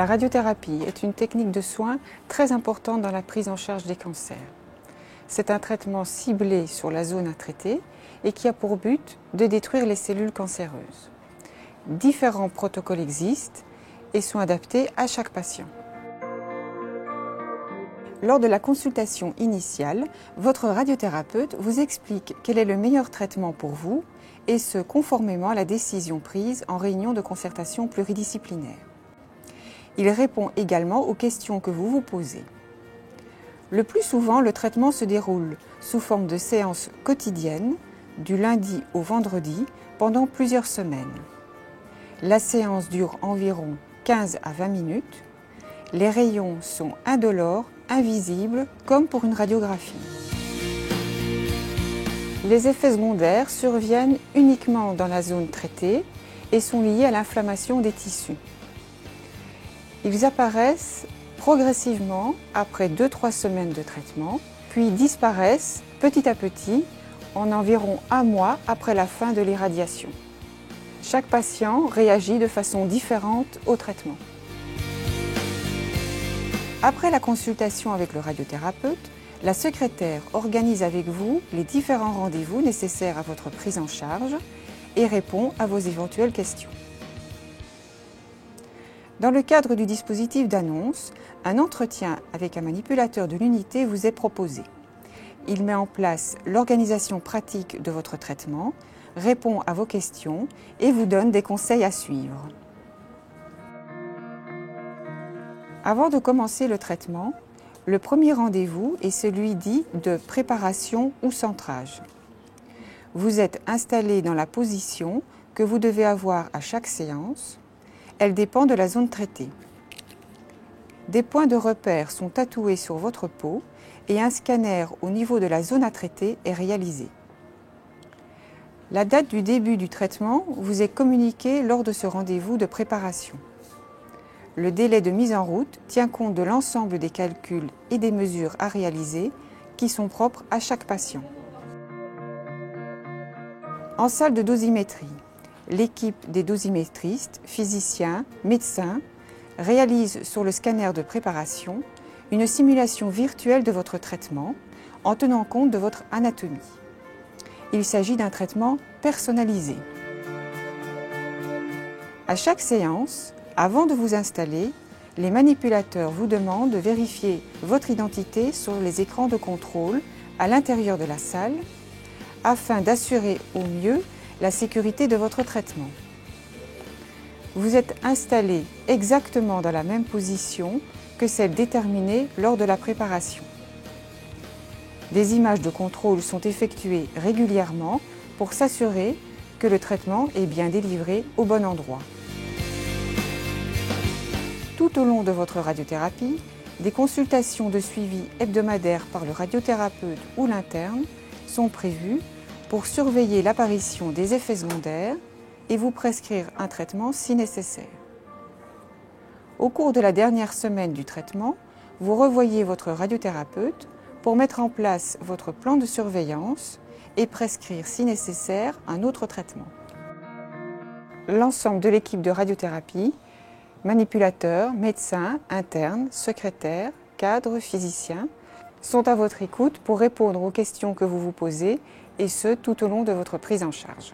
La radiothérapie est une technique de soins très importante dans la prise en charge des cancers. C'est un traitement ciblé sur la zone à traiter et qui a pour but de détruire les cellules cancéreuses. Différents protocoles existent et sont adaptés à chaque patient. Lors de la consultation initiale, votre radiothérapeute vous explique quel est le meilleur traitement pour vous et ce conformément à la décision prise en réunion de concertation pluridisciplinaire. Il répond également aux questions que vous vous posez. Le plus souvent, le traitement se déroule sous forme de séances quotidiennes, du lundi au vendredi, pendant plusieurs semaines. La séance dure environ 15 à 20 minutes. Les rayons sont indolores, invisibles, comme pour une radiographie. Les effets secondaires surviennent uniquement dans la zone traitée et sont liés à l'inflammation des tissus. Ils apparaissent progressivement après 2-3 semaines de traitement, puis disparaissent petit à petit en environ 1 mois après la fin de l'irradiation. Chaque patient réagit de façon différente au traitement. Après la consultation avec le radiothérapeute, la secrétaire organise avec vous les différents rendez-vous nécessaires à votre prise en charge et répond à vos éventuelles questions. Dans le cadre du dispositif d'annonce, un entretien avec un manipulateur de l'unité vous est proposé. Il met en place l'organisation pratique de votre traitement, répond à vos questions et vous donne des conseils à suivre. Avant de commencer le traitement, le premier rendez-vous est celui dit de préparation ou centrage. Vous êtes installé dans la position que vous devez avoir à chaque séance. Elle dépend de la zone traitée. Des points de repère sont tatoués sur votre peau et un scanner au niveau de la zone à traiter est réalisé. La date du début du traitement vous est communiquée lors de ce rendez-vous de préparation. Le délai de mise en route tient compte de l'ensemble des calculs et des mesures à réaliser qui sont propres à chaque patient. En salle de dosimétrie, l'équipe des dosimétristes, physiciens, médecins réalise sur le scanner de préparation une simulation virtuelle de votre traitement en tenant compte de votre anatomie. Il s'agit d'un traitement personnalisé. À chaque séance, avant de vous installer, les manipulateurs vous demandent de vérifier votre identité sur les écrans de contrôle à l'intérieur de la salle afin d'assurer au mieux la sécurité de votre traitement. Vous êtes installé exactement dans la même position que celle déterminée lors de la préparation. Des images de contrôle sont effectuées régulièrement pour s'assurer que le traitement est bien délivré au bon endroit. Tout au long de votre radiothérapie, des consultations de suivi hebdomadaires par le radiothérapeute ou l'interne sont prévues pour surveiller l'apparition des effets secondaires et vous prescrire un traitement si nécessaire. Au cours de la dernière semaine du traitement, vous revoyez votre radiothérapeute pour mettre en place votre plan de surveillance et prescrire si nécessaire un autre traitement. L'ensemble de l'équipe de radiothérapie, manipulateurs, médecins, internes, secrétaires, cadres, physiciens, sont à votre écoute pour répondre aux questions que vous vous posez et ce tout au long de votre prise en charge.